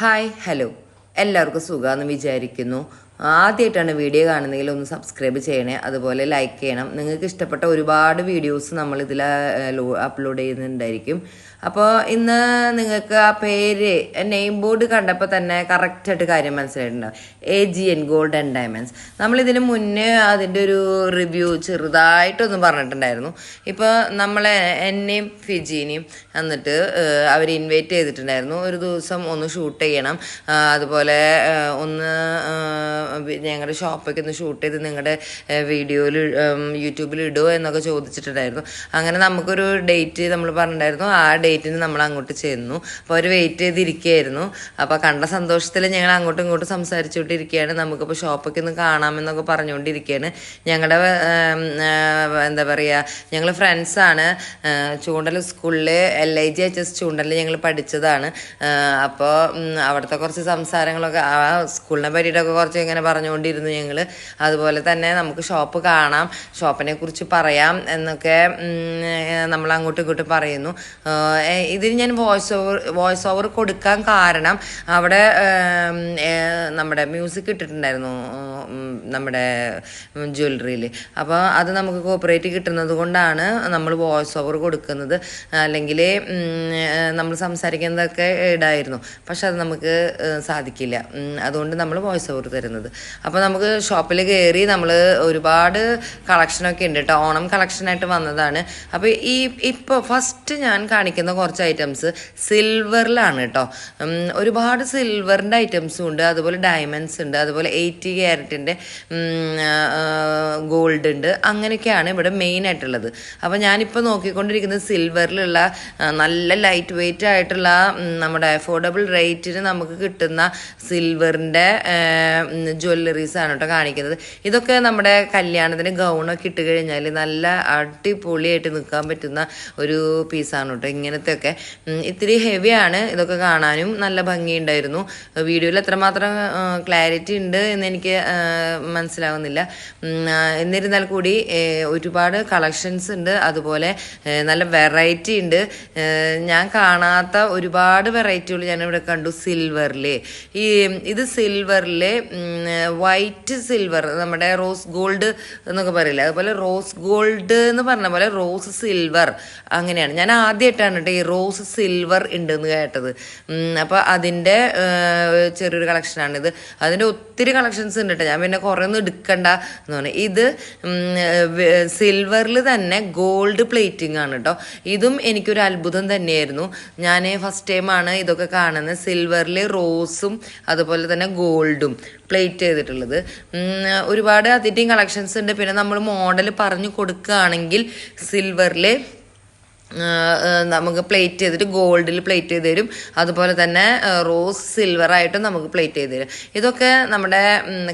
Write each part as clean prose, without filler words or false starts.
Hi hello എല്ലാവർക്കും സുഖമാണെന്ന് വിചാരിക്കുന്നു. ആദ്യമായിട്ടാണ് വീഡിയോ കാണുന്നതെങ്കിൽ ഒന്ന് സബ്സ്ക്രൈബ് ചെയ്യണേ, അതുപോലെ ലൈക്ക് ചെയ്യണം. നിങ്ങൾക്ക് ഇഷ്ടപ്പെട്ട ഒരുപാട് വീഡിയോസ് നമ്മൾ ഇതിൽ അപ്ലോഡ് ചെയ്യുന്നുണ്ടായിരിക്കും. അപ്പോൾ ഇന്ന് നിങ്ങൾക്ക് ആ പേര് നെയിം ബോർഡ് കണ്ടപ്പോൾ തന്നെ കറക്റ്റായിട്ട് കാര്യം മനസ്സിലായിട്ടുണ്ടാവും. AGN gold and diamonds. നമ്മളിതിന് മുന്നേ അതിൻ്റെ ഒരു റിവ്യൂ ചെറുതായിട്ടൊന്നും പറഞ്ഞിട്ടുണ്ടായിരുന്നു. ഇപ്പോൾ നമ്മളെ എന്നെയും ഫിജീനെയും എന്നിട്ട് അവർ ഇൻവൈറ്റ് ചെയ്തിട്ടുണ്ടായിരുന്നു. ഒരു ദിവസം ഒന്ന് ഷൂട്ട് ചെയ്യണം, അതുപോലെ ഒന്ന് ഞങ്ങളുടെ ഷോപ്പൊക്കെ ഒന്ന് ഷൂട്ട് ചെയ്ത് നിങ്ങളുടെ വീഡിയോയിൽ യൂട്യൂബിൽ ഇടുമോ എന്നൊക്കെ ചോദിച്ചിട്ടുണ്ടായിരുന്നു. അങ്ങനെ നമുക്കൊരു ഡേറ്റ് നമ്മൾ പറഞ്ഞിട്ടുണ്ടായിരുന്നു. ആ ഡേറ്റിന് നമ്മൾ അങ്ങോട്ട് ചെന്നു. അപ്പോൾ അവർ വെയിറ്റ് ചെയ്തിരിക്കുകയായിരുന്നു. അപ്പോൾ കണ്ട സന്തോഷത്തിൽ ഞങ്ങൾ അങ്ങോട്ടും ഇങ്ങോട്ടും സംസാരിച്ചുകൊണ്ടിരിക്കുകയാണ്. നമുക്കിപ്പോൾ ഷോപ്പൊക്കെ ഒന്ന് കാണാമെന്നൊക്കെ പറഞ്ഞുകൊണ്ടിരിക്കുകയാണ്. ഞങ്ങളുടെ എന്താ പറയുക, ഞങ്ങൾ ഫ്രണ്ട്സാണ്. ചൂണ്ടൽ സ്കൂളിൽ LIGHS ചൂണ്ടലിൽ ഞങ്ങൾ പഠിച്ചതാണ്. അപ്പോൾ അവിടുത്തെ കുറച്ച് സംസാരങ്ങളൊക്കെ ആ സ്കൂളിനെ പറ്റിയിട്ടൊക്കെ കുറച്ച് ഇങ്ങനെ പറഞ്ഞുകൊണ്ടിരുന്നു ഞങ്ങൾ. അതുപോലെ തന്നെ നമുക്ക് ഷോപ്പ് കാണാം, ഷോപ്പിനെ കുറിച്ച് പറയാം എന്നൊക്കെ നമ്മൾ അങ്ങോട്ടും ഇങ്ങോട്ടും പറയുന്നു. ഇതിന് ഞാൻ വോയിസ് ഓവർ കൊടുക്കാൻ കാരണം അവിടെ നമ്മുടെ മ്യൂസിക് ഇട്ടിട്ടുണ്ടായിരുന്നു നമ്മുടെ ജ്വല്ലറിയിൽ. അപ്പോൾ അത് നമുക്ക് കോപ്പറേറ്റ് കിട്ടുന്നത് കൊണ്ടാണ് നമ്മൾ വോയിസ് ഓവർ കൊടുക്കുന്നത്. അല്ലെങ്കിൽ നമ്മൾ സംസാരിക്കുന്നതൊക്കെ ഇടായിരുന്നു, പക്ഷെ അത് നമുക്ക് സാധിക്കില്ല. അതുകൊണ്ട് നമ്മൾ വോയിസ് ഓവർ തരുന്നത്. അപ്പോൾ നമുക്ക് ഷോപ്പിൽ കയറി നമ്മൾ ഒരുപാട് കളക്ഷനൊക്കെ ഉണ്ട് കേട്ടോ. ഓണം കളക്ഷനായിട്ട് വന്നതാണ്. അപ്പോൾ ഇപ്പോൾ ഫസ്റ്റ് ഞാൻ കാണിക്കുന്ന കുറച്ച് ഐറ്റംസ് സിൽവറിലാണ് കേട്ടോ. ഒരുപാട് സിൽവറിൻ്റെ ഐറ്റംസും ഉണ്ട്, അതുപോലെ ഡയമണ്ട്സ് ഉണ്ട്, അതുപോലെ 80 ക്യാരറ്റിൻ്റെ ഗോൾഡ് ഉണ്ട്. അങ്ങനെയൊക്കെയാണ് ഇവിടെ മെയിൻ ആയിട്ടുള്ളത്. അപ്പോൾ ഞാനിപ്പോൾ നോക്കിക്കൊണ്ടിരിക്കുന്നത് സിൽവറിലുള്ള നല്ല ലൈറ്റ് വെയിറ്റ് ആയിട്ടുള്ള നമ്മുടെ അഫോർഡബിൾ റേറ്റിന് നമുക്ക് കിട്ടുന്ന സിൽവറിൻ്റെ ജ്വല്ലറീസ് ആണ് കേട്ടോ കാണിക്കുന്നത്. ഇതൊക്കെ നമ്മുടെ കല്യാണത്തിന് ഗൗണൊക്കെ ഇട്ട് കഴിഞ്ഞാൽ നല്ല അടിപൊളിയായിട്ട് നിൽക്കാൻ പറ്റുന്ന ഒരു പീസാണ് കേട്ടോ. ഇങ്ങനത്തെയൊക്കെ ഇത്തിരി ഹെവിയാണ്, ഇതൊക്കെ കാണാനും നല്ല ഭംഗിയുണ്ടായിരുന്നു. വീഡിയോയിൽ എത്രമാത്രം ക്ലാരിറ്റി ഉണ്ട് എന്ന് എനിക്ക് മനസ്സിലാവുന്നില്ല. എന്നിരുന്നാൽ കൂടി ഒരുപാട് കളക്ഷൻസ് ഉണ്ട്, അതുപോലെ നല്ല വെറൈറ്റി ഉണ്ട്. ഞാൻ കാണാത്ത ഒരുപാട് വെറൈറ്റികൾ ഞാനിവിടെ കണ്ടു സിൽവറിൽ. ഇത് സിൽവറിൽ വൈറ്റ് സിൽവർ, നമ്മുടെ റോസ് ഗോൾഡ് എന്നൊക്കെ പറയില്ല, അതുപോലെ റോസ് ഗോൾഡ് എന്ന് പറഞ്ഞ പോലെ റോസ് സിൽവർ അങ്ങനെയാണ്. ഞാൻ ആദ്യമായിട്ടാണ് കേട്ടോ ഈ റോസ് സിൽവർ ഉണ്ടെന്ന് കേട്ടത്. അപ്പോൾ അതിൻ്റെ ചെറിയൊരു കളക്ഷനാണിത്. അതിൻ്റെ ഒത്തിരി കളക്ഷൻസ് ഉണ്ട് കേട്ടോ. ഞാൻ പിന്നെ കുറേ ഒന്നും എടുക്കണ്ട എന്ന് പറഞ്ഞു. ഇത് സിൽവറിൽ തന്നെ ഗോൾഡ് പ്ലേറ്റിംഗ് ആണ് കേട്ടോ. ഇതും എനിക്കൊരു അത്ഭുതം തന്നെയായിരുന്നു. ഞാൻ ഫസ്റ്റ് ടൈമാണ് ഇതൊക്കെ കാണുന്നത്. സിൽവറിൽ റോസും അതുപോലെ തന്നെ ഗോൾഡും പ്ലേറ്റ് ചെയ്തിട്ടുള്ളത്. ഒരുപാട് അതിൻ്റെയും കളക്ഷൻസ് ഉണ്ട്. പിന്നെ നമ്മൾ മോഡൽ പറഞ്ഞു കൊടുക്കുകയാണെങ്കിൽ സിൽവറിൽ നമുക്ക് പ്ലേറ്റ് ചെയ്തിട്ട് ഗോൾഡിൽ പ്ലേറ്റ് ചെയ്ത് തരും, അതുപോലെ തന്നെ റോസ് സിൽവറായിട്ടും നമുക്ക് പ്ലേറ്റ് ചെയ്ത് തരും. ഇതൊക്കെ നമ്മുടെ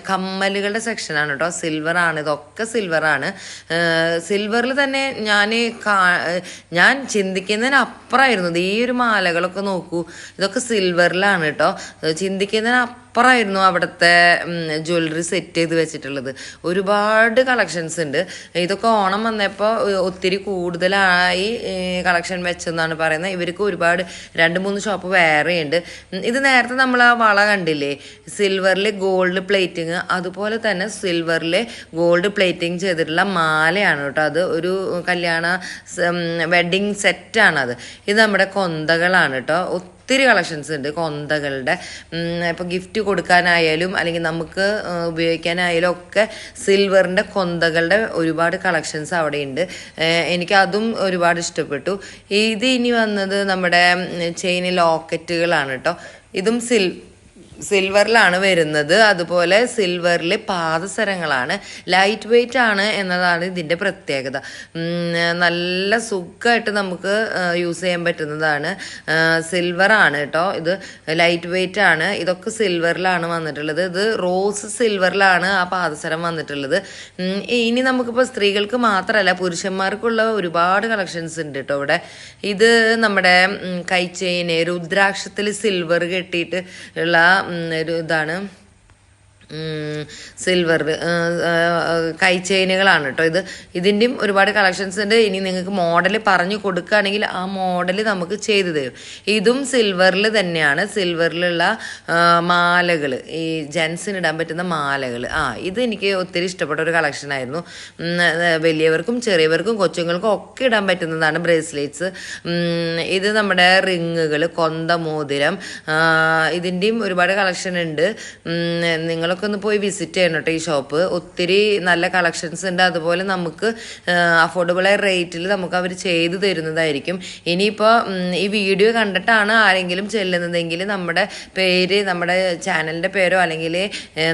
കമ്മലുകളുടെ സെക്ഷനാണ് കേട്ടോ. സിൽവറാണ്, ഇതൊക്കെ സിൽവറാണ്. സിൽവറിൽ തന്നെ ഞാൻ ചിന്തിക്കുന്നതിനപ്പുറമായിരുന്നു. ഈ ഒരു മാലകളൊക്കെ നോക്കൂ, ഇതൊക്കെ സിൽവറിലാണ് കേട്ടോ. ചിന്തിക്കുന്നതിനപ്പുറമായിരുന്നു അവിടുത്തെ ജ്വല്ലറി സെറ്റ് ചെയ്ത് വെച്ചിട്ടുള്ളത്. ഒരുപാട് കളക്ഷൻസ് ഉണ്ട്. ഇതൊക്കെ ഓണം വന്നപ്പോൾ ഒത്തിരി കൂടുതലായി കളക്ഷൻ വെച്ചെന്നാണ് പറയുന്നത്. ഇവർക്ക് ഒരുപാട് 2-3 ഷോപ്പ് വേറെ ഉണ്ട്. ഇത് നേരത്തെ നമ്മൾ ആ വള കണ്ടില്ലേ, സിൽവറിൽ ഗോൾഡ് പ്ലേറ്റിങ്, അതുപോലെ തന്നെ സിൽവറിൽ ഗോൾഡ് പ്ലേറ്റിങ് ചെയ്തിട്ടുള്ള മാലയാണ് കേട്ടോ. അത് ഒരു കല്യാണ വെഡിങ് സെറ്റാണത്. ഇത് നമ്മുടെ കൊന്തകളാണ് കേട്ടോ. ഒത്തിരി കളക്ഷൻസ് ഉണ്ട് കൊന്തകളുടെ. ഇപ്പോൾ ഗിഫ്റ്റ് കൊടുക്കാനായാലും അല്ലെങ്കിൽ നമുക്ക് ഉപയോഗിക്കാനായാലും ഒക്കെ സിൽവറിൻ്റെ കൊന്തകളുടെ ഒരുപാട് കളക്ഷൻസ് അവിടെ ഉണ്ട്. എനിക്കതും ഒരുപാട് ഇഷ്ടപ്പെട്ടു. ഇത് ഇനി വന്നത് നമ്മുടെ ചെയിൻ ലോക്കറ്റുകളാണ് കേട്ടോ. ഇതും സിൽവറിലാണ് വരുന്നത്. അതുപോലെ സിൽവറിൽ പാദസരങ്ങളാണ്. ലൈറ്റ് വെയിറ്റ് ആണ് എന്നതാണ് ഇതിൻ്റെ പ്രത്യേകത. നല്ല സുഖമായിട്ട് നമുക്ക് യൂസ് ചെയ്യാൻ പറ്റുന്നതാണ്. സിൽവറാണ് കേട്ടോ. ഇത് ലൈറ്റ് വെയിറ്റ് ആണ്. ഇതൊക്കെ സിൽവറിലാണ് വന്നിട്ടുള്ളത്. ഇത് റോസ് സിൽവറിലാണ് ആ പാദസരം വന്നിട്ടുള്ളത്. ഇനി നമുക്കിപ്പോൾ സ്ത്രീകൾക്ക് മാത്രമല്ല പുരുഷന്മാർക്കുള്ള ഒരുപാട് കളക്ഷൻസ് ഉണ്ട് കേട്ടോ ഇവിടെ. ഇത് നമ്മുടെ കൈച്ചെയിന് രുദ്രാക്ഷത്തിൽ സിൽവർ കെട്ടിയിട്ട് ഉള്ള ഒരു ഇതാണ്. സിൽവർ കൈ ചെയിനുകളാണ് കേട്ടോ ഇതിൻ്റെയും ഒരുപാട് കളക്ഷൻസ് ഉണ്ട്. ഇനി നിങ്ങൾക്ക് മോഡൽ പറഞ്ഞു കൊടുക്കുകയാണെങ്കിൽ ആ മോഡൽ നമുക്ക് ചെയ്തു തരും. ഇതും സിൽവറിൽ തന്നെയാണ്. സിൽവറിലുള്ള മാലകൾ, ഈ ജെൻസിന് ഇടാൻ പറ്റുന്ന മാലകൾ. ഇത് എനിക്ക് ഒത്തിരി ഇഷ്ടപ്പെട്ട ഒരു കളക്ഷൻ ആയിരുന്നു. വലിയവർക്കും ചെറിയവർക്കും കൊച്ചുങ്ങൾക്കും ഒക്കെ ഇടാൻ പറ്റുന്നതാണ് ബ്രേസ്ലെറ്റ്സ്. ഇത് നമ്മുടെ റിങ്ങുകൾ, കൊന്ത മോതിരം, ഇതിൻ്റെയും ഒരുപാട് കളക്ഷൻ ഉണ്ട്. നിങ്ങളൊക്കെ ഒന്ന് പോയി വിസിറ്റ് ചെയ്യണം കേട്ടോ ഈ ഷോപ്പ്. ഒത്തിരി നല്ല കളക്ഷൻസ് ഉണ്ട്. അതുപോലെ നമുക്ക് അഫോർഡബിളായ റേറ്റിൽ നമുക്ക് അവർ ചെയ്തു തരുന്നതായിരിക്കും. ഇനിയിപ്പോൾ ഈ വീഡിയോ കണ്ടിട്ടാണ് ആരെങ്കിലും ചെല്ലുന്നതെങ്കിൽ നമ്മുടെ പേര്, നമ്മുടെ ചാനലിൻ്റെ പേരോ അല്ലെങ്കിൽ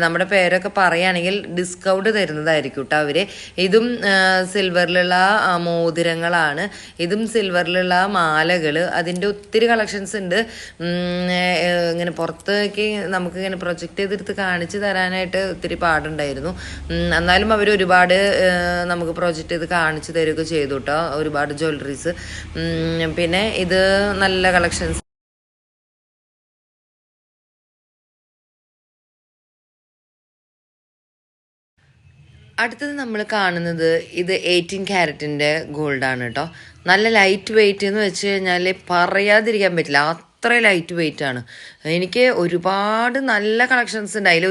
നമ്മുടെ പേരൊക്കെ പറയുകയാണെങ്കിൽ ഡിസ്കൗണ്ട് തരുന്നതായിരിക്കും കേട്ടോ അവർ. ഇതും സിൽവറിലുള്ള മോതിരങ്ങളാണ്. ഇതും സിൽവറിലുള്ള മാലകൾ. അതിൻ്റെ ഒത്തിരി കളക്ഷൻസ് ഉണ്ട്. ഇങ്ങനെ പുറത്തേക്ക് നമുക്കിങ്ങനെ പ്രൊജക്റ്റ് ചെയ്തെടുത്ത് കാണിച്ചു തരാനായിട്ട് ഒത്തിരി പാടുണ്ടായിരുന്നു. എന്നാലും അവർ ഒരുപാട് നമുക്ക് പ്രൊജക്റ്റ് ചെയ്ത് കാണിച്ചു തരികയൊക്കെ ചെയ്തു കേട്ടോ, ഒരുപാട് ജ്വല്ലറീസ്. പിന്നെ ഇത് നല്ല കളക്ഷൻസ്. അടുത്തത് നമ്മൾ കാണുന്നത് ഇത് 18 ക്യാരറ്റിൻ്റെ ഗോൾഡാണ് കേട്ടോ. നല്ല ലൈറ്റ് വെയിറ്റ് എന്ന് വെച്ച് കഴിഞ്ഞാൽ പറയാതിരിക്കാൻ പറ്റില്ല, അത്ര ലൈറ്റ് വെയിറ്റ് ആണ്. എനിക്ക് ഒരുപാട് നല്ല കളക്ഷൻസ് ഉണ്ട്. അതിൽ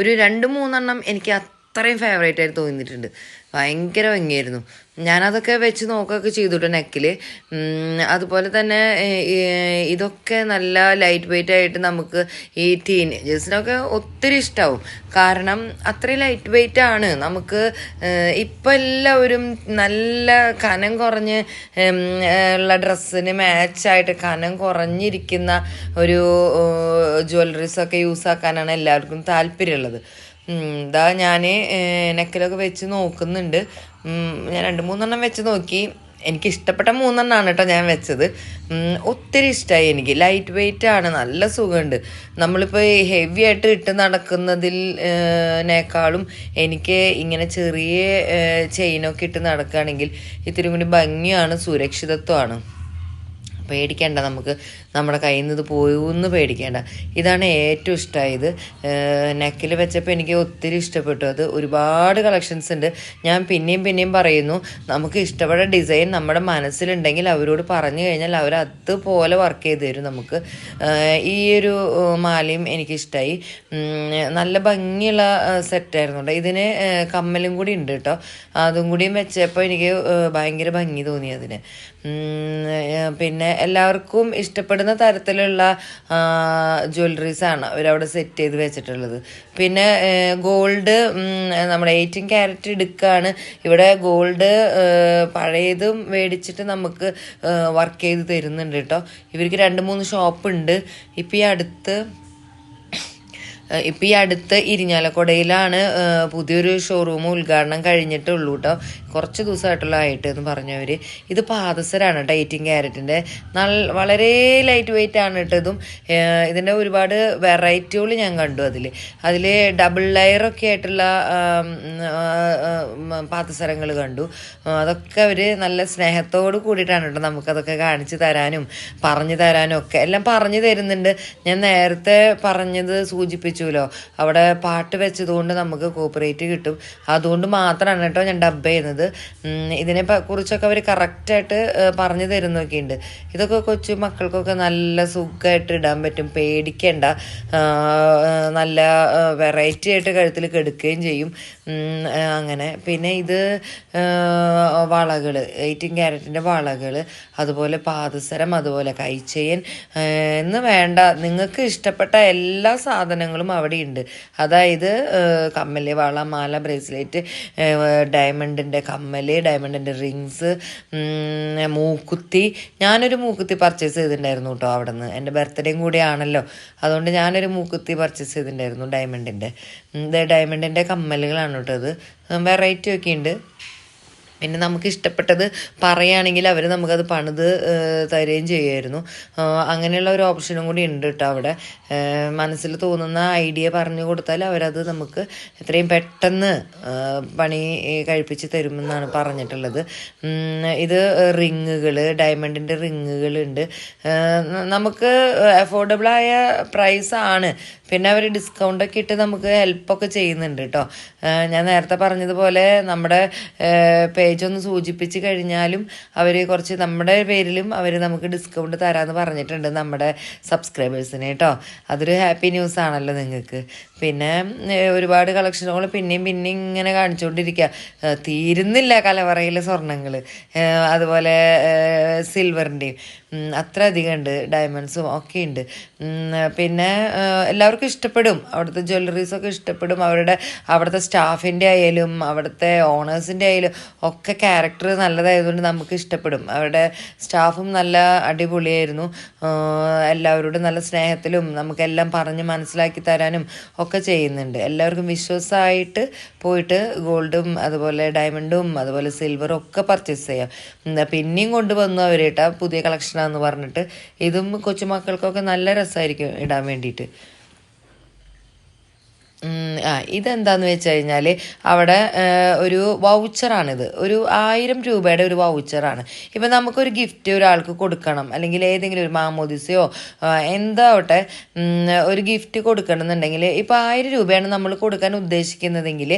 ഒരു 2-3 എനിക്ക് അത്രയും ഫേവറേറ്റ് ആയിട്ട് തോന്നിയിട്ടുണ്ട്. ഭയങ്കര ഭംഗിയായിരുന്നു. ഞാനതൊക്കെ വെച്ച് നോക്കുകയൊക്കെ ചെയ്തുട്ടോ നെക്കിൽ. അതുപോലെ തന്നെ ഇതൊക്കെ നല്ല ലൈറ്റ് വെയിറ്റ് ആയിട്ട് നമുക്ക് ഈ ടീനേജേഴ്സിനൊക്കെ ഒത്തിരി ഇഷ്ടമാവും. കാരണം അത്രയും ലൈറ്റ് വെയിറ്റ് ആണ്. നമുക്ക് ഇപ്പം എല്ലാവരും നല്ല കനം കുറഞ്ഞ് ഉള്ള ഡ്രസ്സിന് മാച്ചായിട്ട് കനം കുറഞ്ഞിരിക്കുന്ന ഒരു ജ്വല്ലറീസൊക്കെ യൂസ് ആക്കാനാണ് എല്ലാവർക്കും താല്പര്യമുള്ളത്. ഞാൻ നെക്കിലൊക്കെ വെച്ച് നോക്കുന്നുണ്ട്. ഞാൻ 2-3 വെച്ച് നോക്കി. എനിക്ക് ഇഷ്ടപ്പെട്ട 3 കേട്ടോ ഞാൻ വെച്ചത്. ഒത്തിരി ഇഷ്ടമായി എനിക്ക്. ലൈറ്റ് വെയിറ്റ് ആണ്, നല്ല സുഖമുണ്ട്. നമ്മളിപ്പോൾ ഹെവി ആയിട്ട് ഇട്ട് നടക്കുന്നതിനേക്കാളും എനിക്ക് ഇങ്ങനെ ചെറിയ ചെയിനൊക്കെ ഇട്ട് നടക്കുകയാണെങ്കിൽ ഇത്തിരി കൂടി ഭംഗിയാണ്, സുരക്ഷിതത്വമാണ്. പേടിക്കേണ്ട, നമുക്ക് നമ്മുടെ കയ്യിൽ നിന്ന് ഇത് പോയെന്ന് പേടിക്കേണ്ട. ഇതാണ് ഏറ്റവും ഇഷ്ടമായത്. നെക്കിൽ വെച്ചപ്പോൾ എനിക്ക് ഒത്തിരി ഇഷ്ടപ്പെട്ടു. അത് ഒരുപാട് കളക്ഷൻസ് ഉണ്ട്. ഞാൻ പിന്നെയും പറയുന്നു, നമുക്ക് ഇഷ്ടപ്പെട്ട ഡിസൈൻ നമ്മുടെ മനസ്സിലുണ്ടെങ്കിൽ അവരോട് പറഞ്ഞു കഴിഞ്ഞാൽ അവർ അതുപോലെ വർക്ക് ചെയ്ത് തരും നമുക്ക്. ഈ ഒരു മാലയും എനിക്കിഷ്ടമായി. നല്ല ഭംഗിയുള്ള സെറ്റായിരുന്നു കേട്ടോ. ഇതിന് കമ്മലും കൂടി ഉണ്ട് കേട്ടോ. അതും കൂടിയും വെച്ചപ്പോൾ എനിക്ക് ഭയങ്കര ഭംഗി തോന്നി അതിന്. പിന്നെ എല്ലാവർക്കും ഇഷ്ടപ്പെടുന്ന തരത്തിലുള്ള ജ്വല്ലറീസാണ് അവരവിടെ സെറ്റ് ചെയ്ത് വെച്ചിട്ടുള്ളത്. പിന്നെ ഗോൾഡ് നമ്മുടെ 18 ക്യാരറ്റ് എടുക്കുകയാണ്. ഇവിടെ ഗോൾഡ് പഴയതും മേടിച്ചിട്ട് നമുക്ക് വർക്ക് ചെയ്ത് തരുന്നുണ്ട് കേട്ടോ. ഇവർക്ക് 2-3 ഷോപ്പുണ്ട്. ഇപ്പം ഈ അടുത്ത് ഇരിഞ്ഞാലക്കുടയിലാണ് പുതിയൊരു ഷോറൂം ഉദ്ഘാടനം കഴിഞ്ഞിട്ടുള്ളൂ കേട്ടോ. കുറച്ച് ദിവസമായിട്ടുള്ള എന്ന് പറഞ്ഞവർ. ഇത് പാദസരാണ് കേട്ടോ 18 ക്യാരറ്റിൻ്റെ. വളരെ ലൈറ്റ് വെയിറ്റ് ആണ് കേട്ടോ ഇതും. ഇതിൻ്റെ ഒരുപാട് വെറൈറ്റികൾ ഞാൻ കണ്ടു. അതിൽ ഡബിൾ ലെയറൊക്കെ ആയിട്ടുള്ള പാദസരങ്ങൾ കണ്ടു. അതൊക്കെ അവർ നല്ല സ്നേഹത്തോട് കൂടിയിട്ടാണ് കേട്ടോ നമുക്കതൊക്കെ കാണിച്ചു തരാനും പറഞ്ഞു തരാനും ഒക്കെ എല്ലാം പറഞ്ഞു തരുന്നുണ്ട്. ഞാൻ നേരത്തെ പറഞ്ഞത് സൂചിപ്പിച്ചുല്ലോ, അവിടെ പാട്ട് വെച്ചതുകൊണ്ട് നമുക്ക് കോപ്പറേറ്റ് കിട്ടും. അതുകൊണ്ട് മാത്രമാണ് കേട്ടോ ഞാൻ ഡബ് ചെയ്യുന്നത്. ഇതിനെ കുറിച്ചൊക്കെ അവർ കറക്റ്റായിട്ട് പറഞ്ഞു തരുന്നൊക്കെ ഉണ്ട്. ഇതൊക്കെ കൊച്ചു മക്കൾക്കൊക്കെ നല്ല സുഖമായിട്ട് ഇടാൻ പറ്റും, പേടിക്കേണ്ട. നല്ല വെറൈറ്റി ആയിട്ട് കഴുത്തിൽ കെടുക്കുകയും ചെയ്യും. അങ്ങനെ പിന്നെ ഇത് വളകൾ, 18 ക്യാരറ്റിൻ്റെ വളകൾ, അതുപോലെ പാദസരം, അതുപോലെ കൈച്ചെയിൻ എന്ന് വേണ്ട നിങ്ങൾക്ക് ഇഷ്ടപ്പെട്ട എല്ലാ സാധനങ്ങളും അവിടെ ഉണ്ട്. അതായത് കമ്മല്, വള, മാല, ബ്രേസ്ലെറ്റ്, ഡയമണ്ടിൻ്റെ കമ്മല്, ഡയമണ്ടിൻ്റെ റിങ്സ്, മൂക്കുത്തി. ഞാനൊരു മൂക്കുത്തി പർച്ചേസ് ചെയ്തിട്ടുണ്ടായിരുന്നു കേട്ടോ അവിടെ നിന്ന്. എൻ്റെ ബർത്ത്ഡേയും കൂടി ആണല്ലോ, അതുകൊണ്ട് ഞാനൊരു മൂക്കുത്തി പർച്ചേസ് ചെയ്തിട്ടുണ്ടായിരുന്നു ഡയമണ്ടിൻ്റെ. ഡയമണ്ടിൻ്റെ കമ്മലുകളാണ് കേട്ടോ ഇത്. വെറൈറ്റി ഒക്കെ ഉണ്ട്. പിന്നെ നമുക്ക് ഇഷ്ടപ്പെട്ടത് പറയുകയാണെങ്കിൽ അവർ നമുക്കത് പണിത് തരുകയും ചെയ്യുമായിരുന്നു. അങ്ങനെയുള്ള ഒരു ഓപ്ഷനും കൂടി ഉണ്ട് കേട്ടോ അവിടെ. മനസ്സിൽ തോന്നുന്ന ഐഡിയ പറഞ്ഞു കൊടുത്താൽ അവരത് നമുക്ക് എത്രയും പെട്ടെന്ന് പണി കഴിപ്പിച്ച് തരുമെന്നാണ് പറഞ്ഞിട്ടുള്ളത്. ഇത് റിങ്ങുകൾ, ഡയമണ്ടിൻ്റെ റിങ്ങുകളുണ്ട്. നമുക്ക് അഫോർഡബിളായ പ്രൈസാണ്. പിന്നെ അവർ ഡിസ്കൗണ്ടൊക്കെ ഇട്ട് നമുക്ക് ഹെൽപ്പൊക്കെ ചെയ്യുന്നുണ്ട് കേട്ടോ. ഞാൻ നേരത്തെ പറഞ്ഞതുപോലെ നമ്മുടെ പേജ് ഒന്ന് സൂചിപ്പിച്ച് കഴിഞ്ഞാലും അവർ കുറച്ച് നമ്മുടെ പേരിലും അവർ നമുക്ക് ഡിസ്കൗണ്ട് തരാമെന്ന് പറഞ്ഞിട്ടുണ്ട് നമ്മുടെ സബ്സ്ക്രൈബേഴ്സിന് കേട്ടോ. അതൊരു ഹാപ്പി ന്യൂസ് ആണല്ലോ നിങ്ങൾക്ക്. പിന്നെ ഒരുപാട് കളക്ഷനുകൾ പിന്നെയും ഇങ്ങനെ കാണിച്ചുകൊണ്ടിരിക്കുക. തീരുന്നില്ല കലവറയിലെ സ്വർണ്ണങ്ങൾ. അതുപോലെ സിൽവറിൻ്റെയും അത്ര അധികം ഉണ്ട്, ഡയമണ്ട്സും ഒക്കെ ഉണ്ട്. പിന്നെ എല്ലാവർക്കും ഇഷ്ടപ്പെടും, അവിടുത്തെ ജ്വല്ലറീസൊക്കെ ഇഷ്ടപ്പെടും. അവിടുത്തെ സ്റ്റാഫിൻ്റെ ആയാലും അവിടുത്തെ ഓണേഴ്സിൻ്റെ ആയാലും ഒക്കെ ക്യാരക്ടർ നല്ലതായതുകൊണ്ട് നമുക്ക് ഇഷ്ടപ്പെടും. അവരുടെ സ്റ്റാഫും നല്ല അടിപൊളിയായിരുന്നു. എല്ലാവരോടും നല്ല സ്നേഹത്തിലും നമുക്കെല്ലാം പറഞ്ഞ് മനസ്സിലാക്കി തരാനും ഒക്കെ ചെയ്യുന്നുണ്ട്. എല്ലാവർക്കും വിശ്വാസമായിട്ട് പോയിട്ട് ഗോൾഡും അതുപോലെ ഡയമണ്ടും അതുപോലെ സിൽവറും ഒക്കെ പർച്ചേസ് ചെയ്യാം. പിന്നെയും കൊണ്ടുവന്നു അവർ കേട്ടാ പുതിയ കളക്ഷനാന്ന് പറഞ്ഞിട്ട്. ഇതും കൊച്ചുമക്കൾക്കൊക്കെ നല്ല രസമായിരിക്കും ഇടാൻ വേണ്ടിയിട്ട്. ഇതെന്താന്ന് വെച്ച് കഴിഞ്ഞാൽ അവിടെ ഒരു വൗച്ചറാണിത്. ഒരു 1000 രൂപയുടെ ഒരു വൗച്ചറാണ്. ഇപ്പം നമുക്കൊരു ഗിഫ്റ്റ് ഒരാൾക്ക് കൊടുക്കണം, അല്ലെങ്കിൽ ഏതെങ്കിലും ഒരു മാമോദിസയോ എന്താവട്ടെ ഒരു ഗിഫ്റ്റ് കൊടുക്കണമെന്നുണ്ടെങ്കിൽ ഇപ്പം 1000 രൂപയാണ് നമ്മൾ കൊടുക്കാൻ ഉദ്ദേശിക്കുന്നതെങ്കിൽ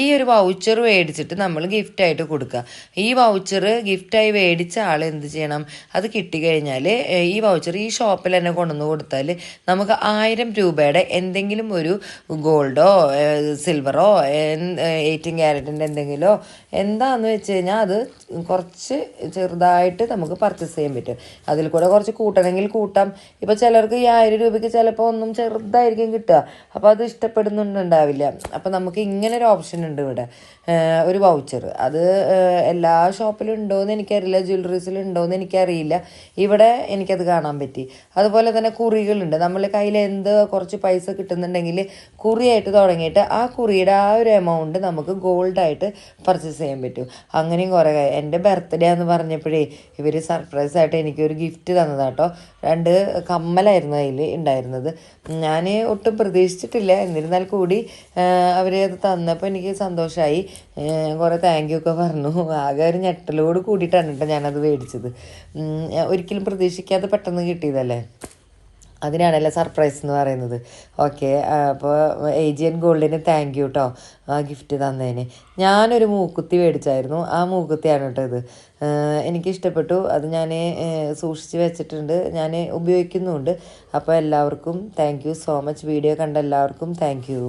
ഈ ഒരു വൗച്ചർ മേടിച്ചിട്ട് നമ്മൾ ഗിഫ്റ്റായിട്ട് കൊടുക്കുക. ഈ വൗച്ചർ ഗിഫ്റ്റായി മേടിച്ച ആൾ എന്ത് ചെയ്യണം, അത് കിട്ടിക്കഴിഞ്ഞാൽ ഈ വൗച്ചർ ഈ ഷോപ്പിൽ തന്നെ കൊണ്ടുവന്ന് കൊടുത്താൽ നമുക്ക് 1000 രൂപയുടെ എന്തെങ്കിലും ഒരു ഗോൾഡോ സിൽവറോ 18 ക്യാരറ്റിൻ്റെ എന്തെങ്കിലോ എന്താന്ന് വെച്ച് കഴിഞ്ഞാൽ അത് കുറച്ച് ചെറുതായിട്ട് നമുക്ക് പർച്ചേസ് ചെയ്യാൻ പറ്റും. അതിൽ കൂടെ കുറച്ച് കൂട്ടണമെങ്കിൽ കൂട്ടാം. ഇപ്പോൾ ചിലർക്ക് ഈ 1000 രൂപയ്ക്ക് ചിലപ്പോൾ ഒന്നും ചെറുതായിരിക്കും കിട്ടുക, അപ്പോൾ അത് ഇഷ്ടപ്പെടുന്നുണ്ടാവില്ല. അപ്പോൾ നമുക്ക് ഇങ്ങനെ ഒരു ഓപ്ഷൻ ഉണ്ട് ഇവിടെ, ഒരു വൗച്ചർ. അത് എല്ലാ ഷോപ്പിലും ഉണ്ടോയെന്ന് എനിക്കറിയില്ല, ജ്വല്ലറീസിലും ഉണ്ടോയെന്ന് എനിക്കറിയില്ല. ഇവിടെ എനിക്കത് കാണാൻ പറ്റി. അതുപോലെ തന്നെ കുറികളുണ്ട്. നമ്മൾ കയ്യിൽ എന്ത് കുറച്ച് പൈസ കിട്ടുന്നുണ്ടെങ്കിൽ കുറിയായിട്ട് തുടങ്ങിയിട്ട് ആ കുറിയുടെ ആ ഒരു എമൗണ്ട് നമുക്ക് ഗോൾഡായിട്ട് പർച്ചേസ് ചെയ്യാൻ പറ്റും. അങ്ങനെയും കുറേ എൻ്റെ ബർത്ത്ഡേ എന്ന് പറഞ്ഞപ്പോഴേ ഇവർ സർപ്രൈസായിട്ട് എനിക്കൊരു ഗിഫ്റ്റ് തന്നതാട്ടോ. 2 കമ്മലായിരുന്നു അതിൽ ഉണ്ടായിരുന്നത്. ഞാൻ ഒട്ടും പ്രതീക്ഷിച്ചിട്ടില്ല, എന്നിരുന്നാൽ കൂടി അവർ അത് തന്നപ്പോൾ എനിക്ക് സന്തോഷമായി. കുറേ താങ്ക് യു ഒക്കെ പറഞ്ഞു. ആകെ ഒരു ഞെട്ടലോട് കൂടിയിട്ടാണ് കേട്ടോ ഞാനത് മേടിച്ചത്. ഒരിക്കലും പ്രതീക്ഷിക്കാതെ പെട്ടെന്ന് കിട്ടിയതല്ലേ, അതിനാണല്ലോ സർപ്രൈസ് എന്ന് പറയുന്നത്. ഓക്കെ, അപ്പോൾ ഏജിയൻ ഗോൾഡിന് താങ്ക് യു കേട്ടോ ആ ഗിഫ്റ്റ് തന്നതിന്. ഞാനൊരു മൂക്കുത്തി മേടിച്ചായിരുന്നു, ആ മൂക്കുത്തിയാണ് കേട്ടോ ഇത്. എനിക്കിഷ്ടപ്പെട്ടു, അത് ഞാൻ സൂക്ഷിച്ച് വെച്ചിട്ടുണ്ട്, ഞാൻ ഉപയോഗിക്കുന്നുമുണ്ട്. അപ്പോൾ എല്ലാവർക്കും thank you so much. Video കണ്ട എല്ലാവർക്കും താങ്ക് യു.